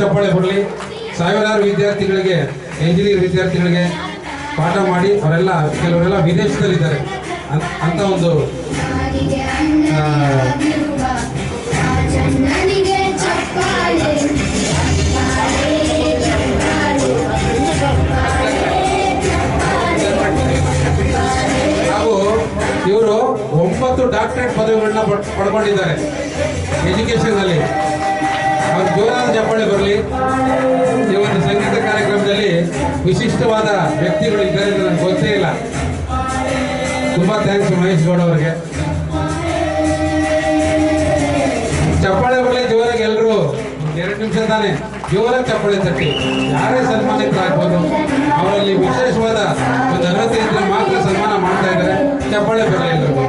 ಚಪ್ಪಾಳೆ ಬರಲಿ. ಸಾವಿರಾರು ವಿದ್ಯಾರ್ಥಿಗಳಿಗೆ, ಎಂಜಿನಿಯರ್ ವಿದ್ಯಾರ್ಥಿಗಳಿಗೆ ಪಾಠ ಮಾಡಿ ಅವರೆಲ್ಲ ಕೆಲವರೆಲ್ಲ ವಿದೇಶದಲ್ಲಿದ್ದಾರೆ ಅಂತ ಒಂದು ಹಾಗೂ ಇವರು 9 ಡಾಕ್ಟರೇಟ್ ಪದವಿಗಳನ್ನ ಪಡ್ಕೊಂಡಿದ್ದಾರೆ ಎಜುಕೇಶನ್ ಅಲ್ಲಿ. ಅವ್ರ ಜೋರಾದ ಚಪ್ಪಾಳೆ ಬರಲಿ. ಈ ಒಂದು ಸಂಗೀತ ಕಾರ್ಯಕ್ರಮದಲ್ಲಿ ವಿಶಿಷ್ಟವಾದ ವ್ಯಕ್ತಿಗಳು ಇದ್ದಾರೆ ಅಂತ ನನಗೆ ಗೊತ್ತೇ ಇಲ್ಲ. ತುಂಬಾ ಥ್ಯಾಂಕ್ಸ್ ಮಹೇಶ್ ಗೌಡ ಅವರಿಗೆ. ಚಪ್ಪಾಳೆ ಬರಲಿ ಜೋರಾಗಿ. ಎಲ್ಲರೂ 2 ನಿಮಿಷ ತಾನೆ ಜೋರಾಗಿ ಚಪ್ಪಾಳೆ ತಟ್ಟಿ. ಯಾರೇ ಸನ್ಮಾನಿತರಾಗ್ಬೋದು, ಅವರಲ್ಲಿ ವಿಶೇಷವಾದ ಒಂದು ಅರ್ಹತೆ ಇದ್ರೆ ಮಾತ್ರ ಸನ್ಮಾನ ಮಾಡ್ತಾ ಇದ್ದಾರೆ. ಚಪ್ಪಾಳೆ ಬರಲಿ ಎಲ್ಲರಿಗೂ.